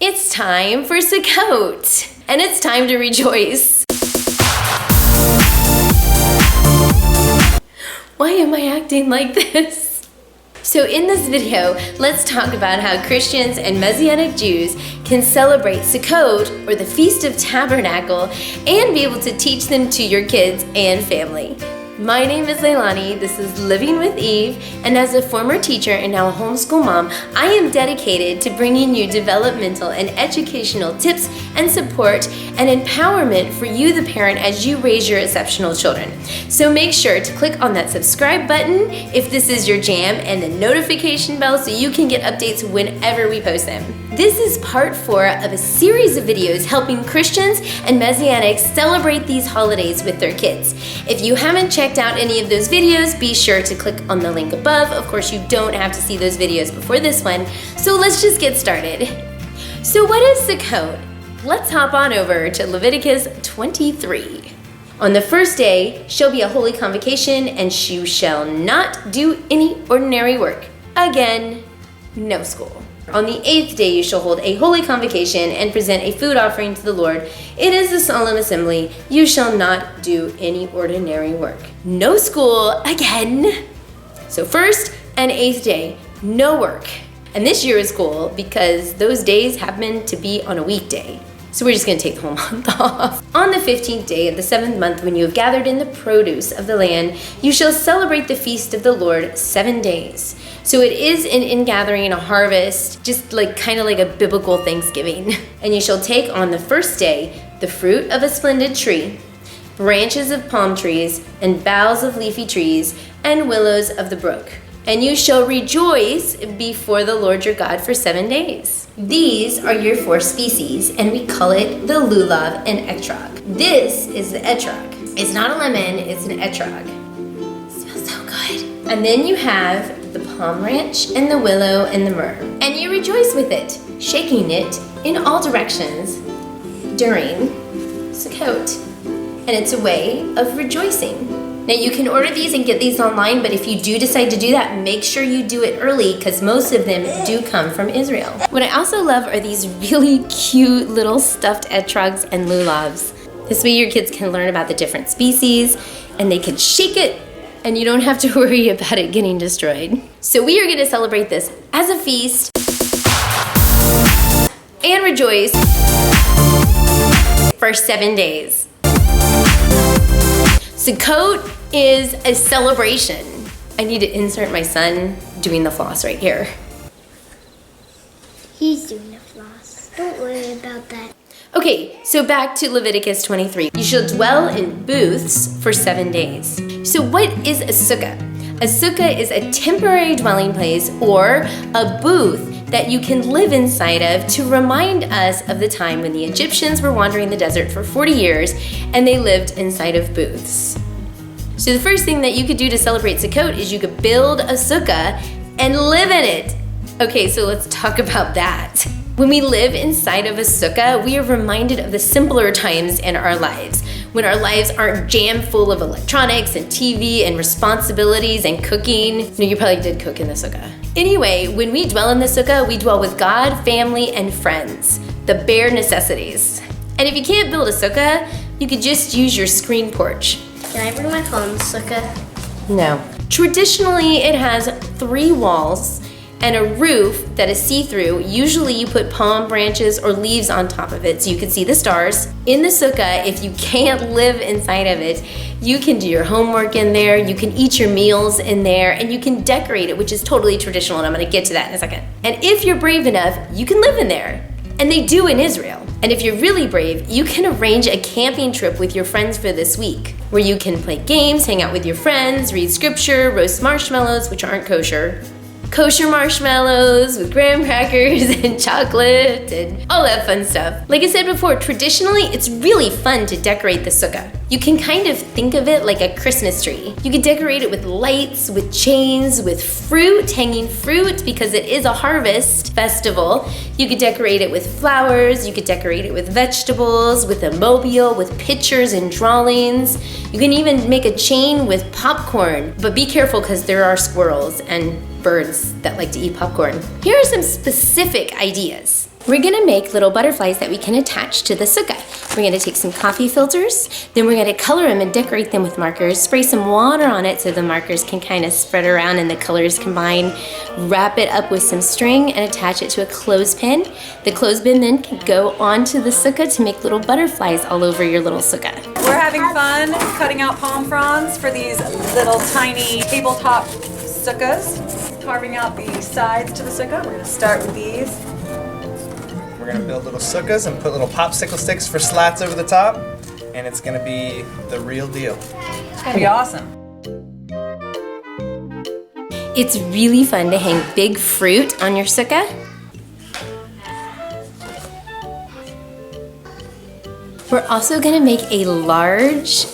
It's time for Sukkot, and it's time to rejoice. Why am I acting like this? So in this video, let's talk about how Christians and Messianic Jews can celebrate Sukkot, or the Feast of Tabernacles, and be able to teach them to your kids and family. My name is Leilani, this is Living with Eve, and as a former teacher and now a homeschool mom, I am dedicated to bringing you developmental and educational tips and support and empowerment for you, the parent, as you raise your exceptional children. So make sure to click on that subscribe button if this is your jam, and the notification bell so you can get updates whenever we post them. This is part 4 of a series of videos helping Christians and Messianics celebrate these holidays with their kids. If you haven't checked out any of those videos, be sure to click on the link above. Of course, you don't have to see those videos before this one, so let's just get started. So what is Sukkot? Let's hop on over to Leviticus 23. On the first day shall be a holy convocation, and you shall not do any ordinary work. Again, no school. On the 8th day you shall hold a holy convocation and present a food offering to the Lord. It is a solemn assembly. You shall not do any ordinary work. No school again. So 1st and 8th day, no work. And this year is cool because those days happen to be on a weekday. So we're just going to take the whole month off. On the 15th day of the 7th month, when you have gathered in the produce of the land, you shall celebrate the feast of the Lord 7 days. So it is an ingathering, a harvest, just kind of like a biblical Thanksgiving. And you shall take on the first day the fruit of a splendid tree, branches of palm trees, and boughs of leafy trees, and willows of the brook. And you shall rejoice before the Lord your God for 7 days. These are your 4 species, and we call it the Lulav and Etrog. This is the Etrog. It's not a lemon, it's an Etrog. It smells so good. And then you have the palm branch and the willow and the myrrh. And you rejoice with it, shaking it in all directions during Sukkot. And it's a way of rejoicing. Now you can order these and get these online, but if you do decide to do that, make sure you do it early because most of them do come from Israel. What I also love are these really cute little stuffed etrogs and lulavs. This way your kids can learn about the different species and they can shake it and you don't have to worry about it getting destroyed. So we are going to celebrate this as a feast and rejoice for 7 days. Sukkot is a celebration. I need to insert my son doing the floss right here. He's doing the floss. Don't worry about that. Okay, so back to Leviticus 23. You shall dwell in booths for 7 days. So what is a sukkah? A sukkah is a temporary dwelling place or a booth that you can live inside of to remind us of the time when the Egyptians were wandering the desert for 40 years and they lived inside of booths. So the first thing that you could do to celebrate Sukkot is you could build a sukkah and live in it. Okay, so let's talk about that. When we live inside of a sukkah, we are reminded of the simpler times in our lives, when our lives aren't jammed full of electronics and TV and responsibilities and cooking. No, you probably did cook in the sukkah. Anyway, when we dwell in the sukkah, we dwell with God, family, and friends, the bare necessities. And if you can't build a sukkah, you could just use your screen porch. Can I bring my phone, sukkah? No. Traditionally, it has 3 walls and a roof that is see-through. Usually you put palm branches or leaves on top of it so you can see the stars. In the sukkah, if you can't live inside of it, you can do your homework in there, you can eat your meals in there, and you can decorate it, which is totally traditional, and I'm gonna get to that in a second. And if you're brave enough, you can live in there. And they do in Israel. And if you're really brave, you can arrange a camping trip with your friends for this week, where you can play games, hang out with your friends, read scripture, roast marshmallows, which aren't kosher, kosher marshmallows with graham crackers and chocolate and all that fun stuff. Like I said before, traditionally, it's really fun to decorate the sukkah. You can kind of think of it like a Christmas tree. You can decorate it with lights, with chains, with fruit, hanging fruit, because it is a harvest festival. You could decorate it with flowers, you could decorate it with vegetables, with a mobile, with pictures and drawings. You can even make a chain with popcorn, but be careful because there are squirrels and birds that like to eat popcorn. Here are some specific ideas. We're gonna make little butterflies that we can attach to the sukkah. We're gonna take some coffee filters, then we're gonna color them and decorate them with markers, spray some water on it so the markers can kind of spread around and the colors combine, wrap it up with some string and attach it to a clothespin. The clothespin then can go onto the sukkah to make little butterflies all over your little sukkah. We're having fun cutting out palm fronds for these little tiny tabletop sukkahs. Carving out the sides to the sukkah. We're gonna start with these. We're gonna build little sukkahs and put little popsicle sticks for slats over the top, and it's gonna be the real deal. It's gonna be awesome. It's really fun to hang big fruit on your sukkah. We're also gonna make a large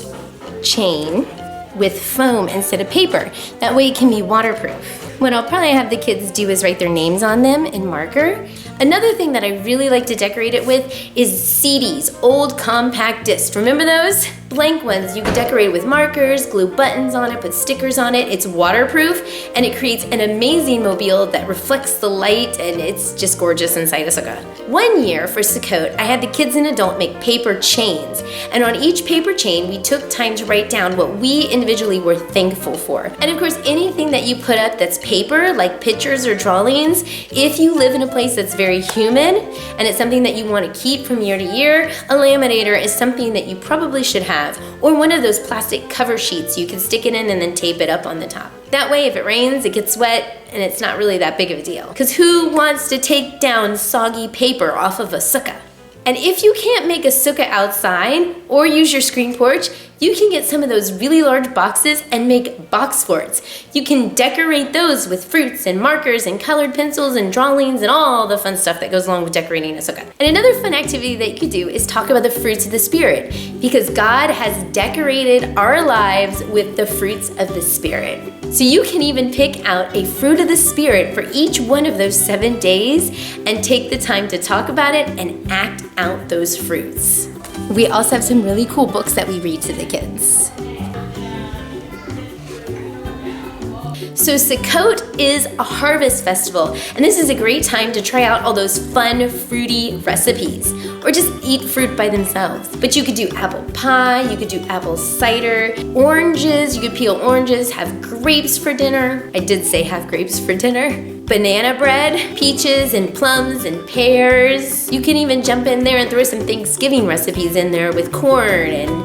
chain with foam instead of paper. That way it can be waterproof. What I'll probably have the kids do is write their names on them in marker. Another thing that I really like to decorate it with is CDs, old compact discs. Remember those? Blank ones. You can decorate with markers, glue buttons on it, put stickers on it. It's waterproof and it creates an amazing mobile that reflects the light and it's just gorgeous inside a sukkah. One year for Sukkot, I had the kids and adult make paper chains. And on each paper chain, we took time to write down what we individually were thankful for. And of course, anything that you put up that's paper, like pictures or drawings, if you live in a place that's very humid and it's something that you want to keep from year to year, a laminator is something that you probably should have, or one of those plastic cover sheets you can stick it in and then tape it up on the top. That way if it rains, it gets wet and it's not really that big of a deal. Because who wants to take down soggy paper off of a sukkah? And if you can't make a sukkah outside or use your screen porch, you can get some of those really large boxes and make box forts. You can decorate those with fruits and markers and colored pencils and drawings and all the fun stuff that goes along with decorating a sukkah. And another fun activity that you could do is talk about the fruits of the Spirit, because God has decorated our lives with the fruits of the Spirit. So you can even pick out a fruit of the Spirit for each one of those 7 days and take the time to talk about it and act out those fruits. We also have some really cool books that we read to the kids. So Sukkot is a harvest festival, and this is a great time to try out all those fun, fruity recipes, or just eat fruit by themselves. But you could do apple pie, you could do apple cider, oranges, you could peel oranges, have grapes for dinner. I did say have grapes for dinner. Banana bread, peaches and plums and pears. You can even jump in there and throw some Thanksgiving recipes in there with corn and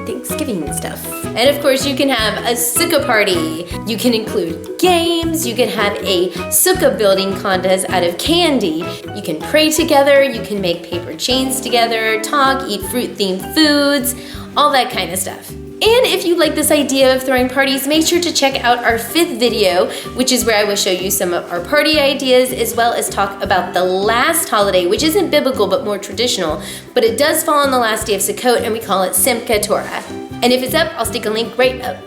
Thanksgiving stuff. And of course you can have a sukkah party. You can include games, you can have a sukkah building contest out of candy. You can pray together, you can make paper chains together, talk, eat fruit-themed foods, all that kind of stuff. And if you like this idea of throwing parties, make sure to check out our 5th video, which is where I will show you some of our party ideas, as well as talk about the last holiday, which isn't biblical but more traditional, but it does fall on the last day of Sukkot, and we call it Simchat Torah. And if it's up, I'll stick a link right up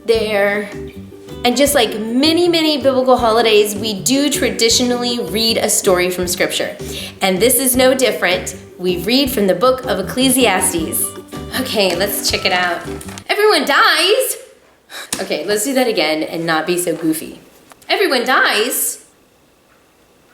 there. And just like many, many biblical holidays, we do traditionally read a story from Scripture. And this is no different. We read from the book of Ecclesiastes. Okay, let's check it out. Everyone dies. Okay, let's do that again and not be so goofy. Everyone dies.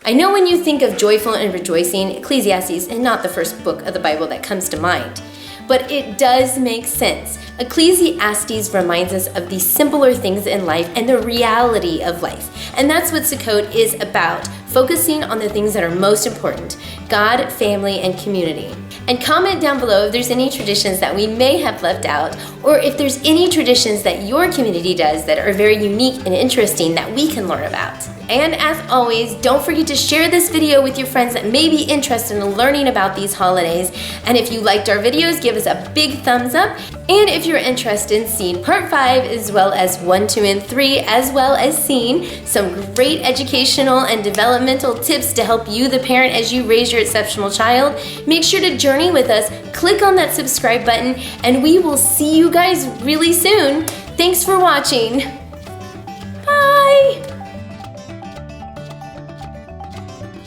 I know when you think of joyful and rejoicing, Ecclesiastes is not the first book of the Bible that comes to mind, but it does make sense. Ecclesiastes reminds us of the simpler things in life and the reality of life. And that's what Sukkot is about, focusing on the things that are most important: God, family, and community. And comment down below if there's any traditions that we may have left out, or if there's any traditions that your community does that are very unique and interesting that we can learn about. And as always, don't forget to share this video with your friends that may be interested in learning about these holidays. And if you liked our videos, give us a big thumbs up. And if you're interested in seeing part 5, as well as 1, 2, and 3, as well as seeing some great educational and developmental tips to help you, the parent, as you raise your exceptional child, make sure to journey with us, click on that subscribe button, and we will see you guys really soon. Thanks for watching.